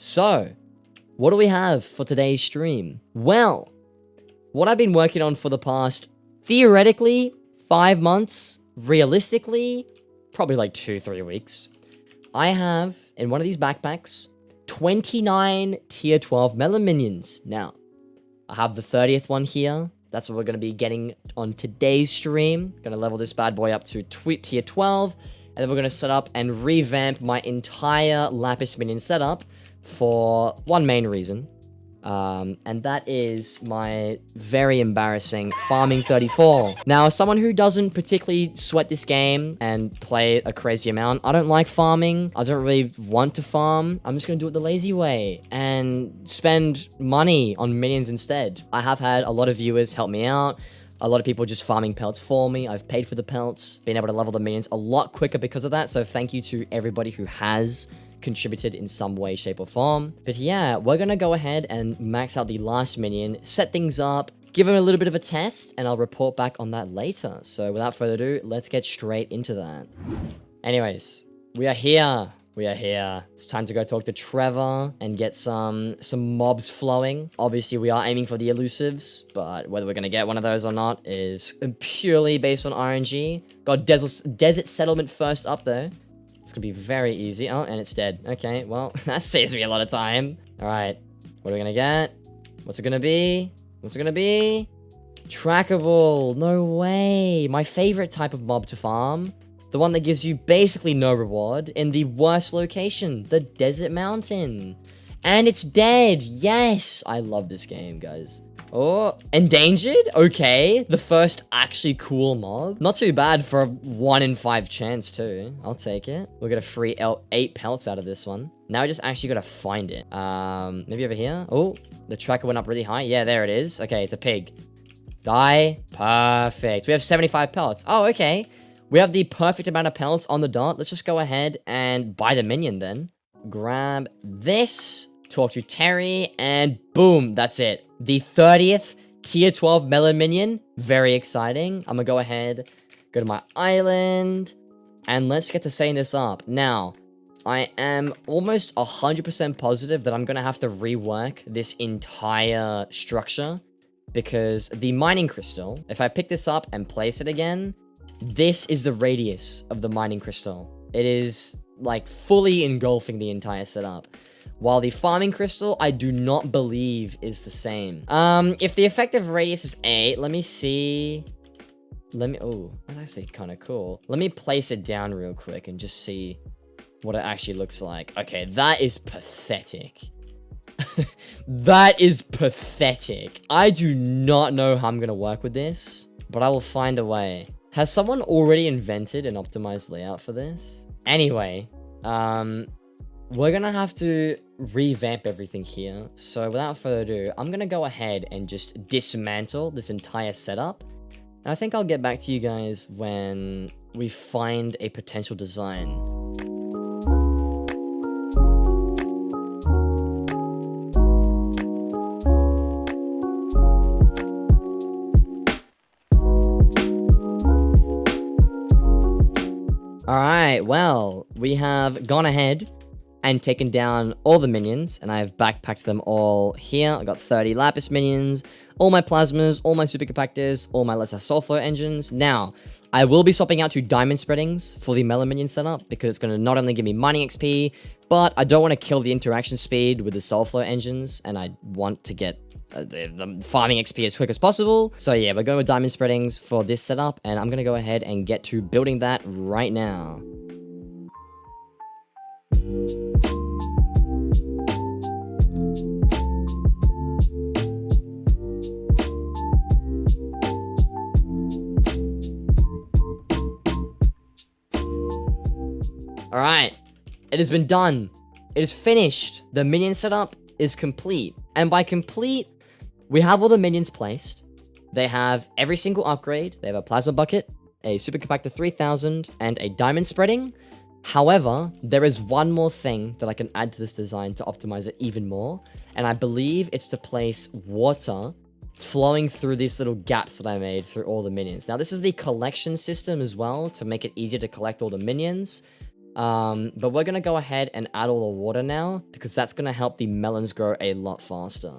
So, what do we have for today's stream? Well, what I've been working on for the past, theoretically, 5 months, realistically, probably like 2-3 weeks. I have, in one of these backpacks, 29 tier 12 melon minions. Now, I have the 30th one here. That's what we're going to be getting on today's stream. Going to level this bad boy up to tier 12. And then we're going to set up and revamp my entire Lapis minion setup for one main reason. And that is my very embarrassing farming 34. Now, as someone who doesn't particularly sweat this game and play a crazy amount, I don't like farming. I don't really want to farm. I'm just going to do it the lazy way and spend money on minions instead. I have had a lot of viewers help me out. A lot of people just farming pelts for me. I've paid for the pelts, been able to level the minions a lot quicker because of that. So thank you to everybody who has contributed in some way, shape, or form. But yeah, we're gonna go ahead and max out the last minion, set things up, give him a little bit of a test, and I'll report back on that later. So without further ado, let's get straight into that. Anyways, we are here. We are here. It's time to go talk to Trevor and get some mobs flowing. Obviously, we are aiming for the elusives, but whether we're going to get one of those or not is purely based on RNG. Got desert settlement first up, though. It's going to be very easy. Oh, and it's dead. Okay, well, that saves me a lot of time. All right, what are we going to get? What's it going to be? What's it going to be? Trackable. No way. My favorite type of mob to farm. The one that gives you basically no reward in the worst location, the desert mountain. And it's dead. Yes. I love this game, guys. Oh, endangered? Okay. The first actually cool mob. Not too bad for a 1 in 5 chance, too. I'll take it. We'll get a free 8 pelts out of this one. Now we just actually got to find it. Maybe over here. Oh, the tracker went up really high. Yeah, there it is. Okay, it's a pig. Die. Perfect. We have 75 pelts. Oh, okay. We have the perfect amount of pellets on the dot. Let's just go ahead and buy the minion then. Grab this, talk to Terry, and boom, that's it. The 30th tier 12 melon minion. Very exciting. I'm gonna go ahead, go to my island, and let's get to setting this up. Now, I am almost 100% positive that I'm gonna have to rework this entire structure because the mining crystal, if I pick this up and place it again, this is the radius of the mining crystal. It is like fully engulfing the entire setup. While the farming crystal, I do not believe is the same. If the effective radius is 8, let me see. Oh, that's actually kind of cool. Let me place it down real quick and just see what it actually looks like. Okay, that is pathetic. That is pathetic. I do not know how I'm gonna work with this, but I will find a way. Has someone already invented an optimized layout for this? Anyway, we're gonna have to revamp everything here. So without further ado, I'm gonna go ahead and just dismantle this entire setup. And I think I'll get back to you guys when we find a potential design. Alright, well, we have gone ahead and taken down all the minions, and I have backpacked them all here. I got 30 Lapis minions, all my plasmas, all my super compactors, all my lesser soulflow engines. Now, I will be swapping out to diamond spreadings for the melon minion setup, because it's going to not only give me mining XP, but I don't want to kill the interaction speed with the soulflow engines, and I want to get the farming XP as quick as possible. So yeah, we're going with diamond spreadings for this setup, and I'm going to go ahead and get to building that right now. Alright, it has been done. It is finished. The minion setup is complete. And by complete, we have all the minions placed. They have every single upgrade. They have a plasma bucket, a super compactor 3000, and a diamond spreading. However, there is one more thing that I can add to this design to optimize it even more. And I believe it's to place water flowing through these little gaps that I made through all the minions. Now, this is the collection system as well to make it easier to collect all the minions. But we're gonna go ahead and add all the water now, because that's gonna help the melons grow a lot faster.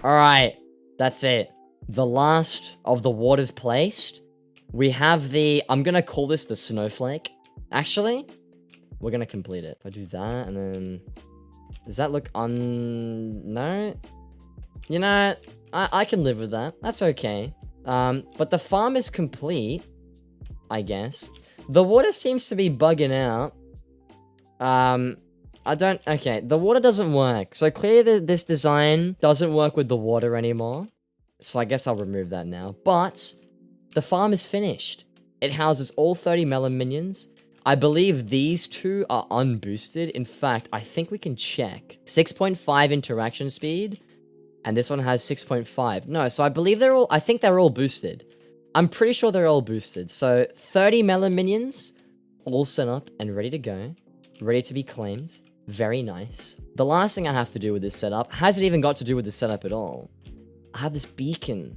Alright, that's it. The last of the waters placed. We have the... I'm gonna call this the snowflake. Actually, we're gonna complete it. If I do that, and then... Does that look No? You know, I can live with that. That's okay. But the farm is complete, I guess. The water seems to be bugging out. Okay, the water doesn't work. So clearly this design doesn't work with the water anymore. So I guess I'll remove that now. But the farm is finished. It houses all 30 melon minions. I believe these two are unboosted. In fact, I think we can check. 6.5 interaction speed. And this one has 6.5. No, so I believe I think they're all boosted. I'm pretty sure they're all boosted. So 30 melon minions, all set up and ready to go. Ready to be claimed. Very nice. The last thing I have to do with this setup hasn't even got to do with the setup at all. I have this beacon.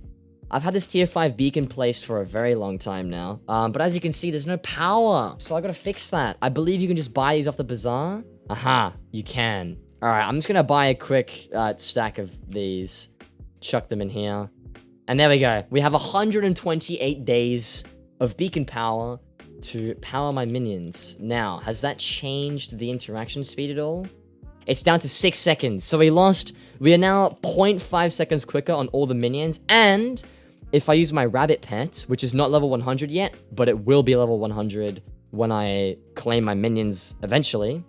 I've had this tier 5 beacon placed for a very long time now. But as you can see, there's no power. So I gotta fix that. I believe you can just buy these off the bazaar. Aha, you can. Alright, I'm just gonna buy a quick stack of these. Chuck them in here. And there we go. We have 128 days of beacon power to power my minions. Now, has that changed the interaction speed at all? It's down to 6 seconds. So we are now 0.5 seconds quicker on all the minions. And if I use my rabbit pet, which is not level 100 yet, but it will be level 100 when I claim my minions eventually,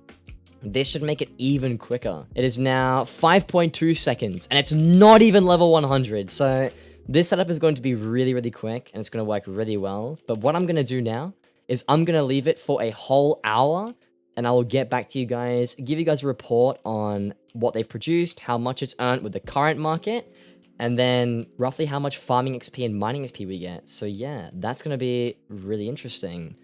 this should make it even quicker. It is now 5.2 seconds, and it's not even level 100. So this setup is going to be really, really quick, and it's going to work really well. But what I'm going to do now is I'm going to leave it for a whole hour, and I will get back to you guys, give you guys a report on what they've produced, how much it's earned with the current market, and then roughly how much farming XP and mining XP we get. So yeah, that's going to be really interesting.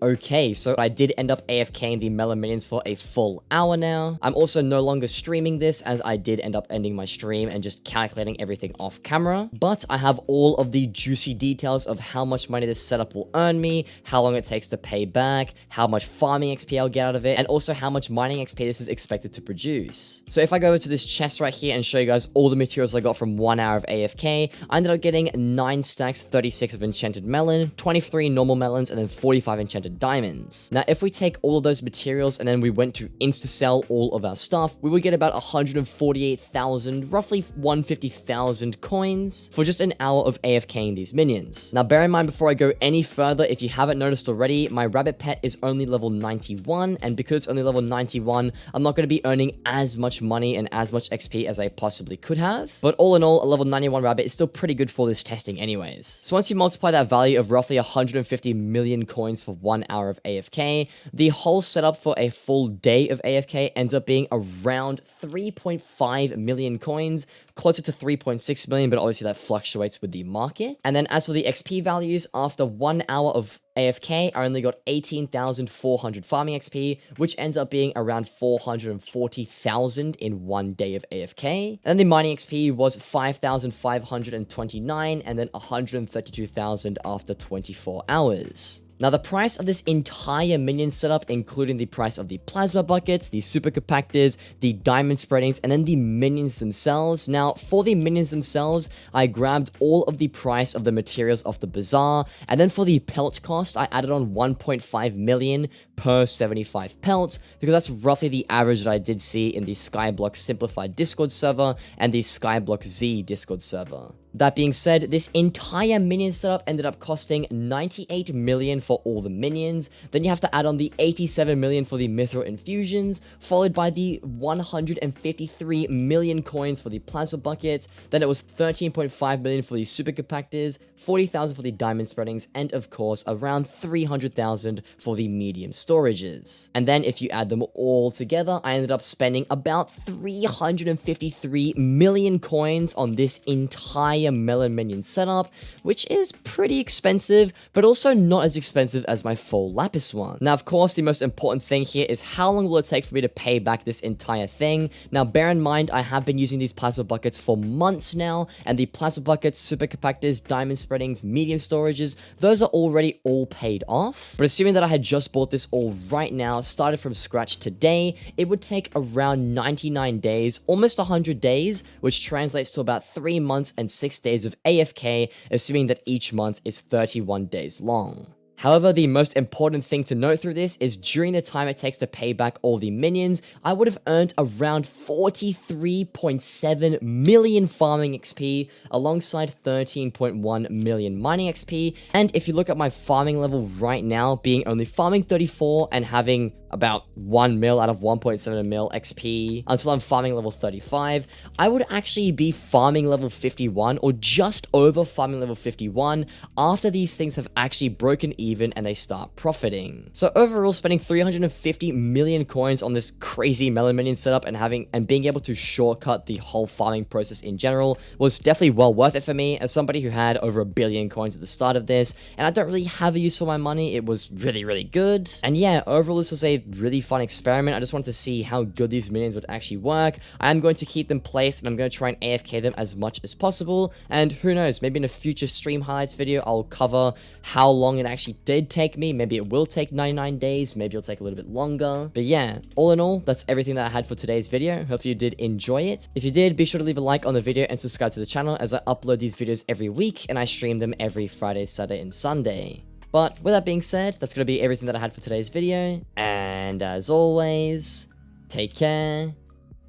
Okay, so I did end up AFKing the melon minions for a full hour now. I'm also no longer streaming this, as I did end up ending my stream and just calculating everything off camera. But I have all of the juicy details of how much money this setup will earn me, how long it takes to pay back, how much farming XP I'll get out of it, and also how much mining XP this is expected to produce. So if I go over to this chest right here and show you guys all the materials I got from 1 hour of AFK, I ended up getting 9 stacks, 36 of enchanted melon, 23 normal melons, and then 45 enchanted diamonds. Now, if we take all of those materials and then we went to insta-sell all of our stuff, we would get about 148,000, roughly 150,000 coins for just an hour of AFKing these minions. Now, bear in mind, before I go any further, if you haven't noticed already, my rabbit pet is only level 91, and because it's only level 91, I'm not going to be earning as much money and as much XP as I possibly could have. But all in all, a level 91 rabbit is still pretty good for this testing anyways. So once you multiply that value of roughly 150 million coins for 1 hour of AFK, the whole setup for a full day of AFK ends up being around 3.5 million coins, closer to 3.6 million, but obviously that fluctuates with the market. And then as for the XP values, after 1 hour of AFK, I only got 18,400 farming XP, which ends up being around 440,000 in 1 day of AFK. And then the mining XP was 5,529, and then 132,000 after 24 hours. Now, the price of this entire minion setup, including the price of the plasma buckets, the super compactors, the diamond spreadings, and then the minions themselves. Now, for the minions themselves, I grabbed all of the price of the materials off the bazaar, and then for the pelt cost, I added on 1.5 million per 75 pelts, because that's roughly the average that I did see in the Skyblock Simplified Discord server and the Skyblock Z Discord server. That being said, this entire minion setup ended up costing 98 million for all the minions. Then you have to add on the 87 million for the mithril infusions, followed by the 153 million coins for the plasma bucket. Then it was 13.5 million for the super compactors, 40,000 for the diamond spreadings, and of course around 300,000 for the medium storages. And then if you add them all together, I ended up spending about 353 million coins on this entire entire melon minion setup, which is pretty expensive, but also not as expensive as my full lapis one. Now, of course, the most important thing here is how long will it take for me to pay back this entire thing. Now, bear in mind, I have been using these plasma buckets for months now, and the plasma buckets, super compactors, diamond spreadings, medium storages, those are already all paid off. But assuming that I had just bought this all right now, started from scratch today, it would take around 99 days, almost 100 days, which translates to about 3 months and 6 days of AFK, assuming that each month is 31 days long. However, the most important thing to note through this is during the time it takes to pay back all the minions, I would have earned around 43.7 million farming XP alongside 13.1 million mining XP. And if you look at my farming level right now, being only farming 34 and having about 1 mil out of 1.7 mil XP until I'm farming level 35, I would actually be farming level 51 or just over farming level 51 after these things have actually broken even and they start profiting. So overall, spending 350 million coins on this crazy melon minion setup and being able to shortcut the whole farming process in general was definitely well worth it for me as somebody who had over 1 billion coins at the start of this, and I don't really have a use for my money. It was really, really good. And yeah, overall this was a really fun experiment. I just wanted to see how good these minions would actually work. I am going to keep them placed and I'm going to try and AFK them as much as possible, and who knows, maybe in a future stream highlights video I'll cover how long it actually did take me. Maybe it will take 99 days, maybe it'll take a little bit longer. But yeah, all in all, that's everything that I had for today's video. Hope you did enjoy it. If you did, be sure to leave a like on the video and subscribe to the channel as I upload these videos every week and I stream them every Friday, Saturday, and Sunday. But with that being said, that's going to be everything that I had for today's video. And as always, take care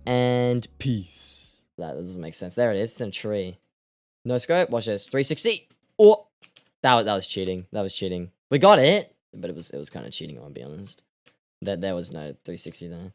and peace. That doesn't make sense. There it is. It's in a tree. No scope. Watch this. 360. Oh, that was cheating. That was cheating. We got it, but it was kind of cheating, I'll be honest. There was no 360 there.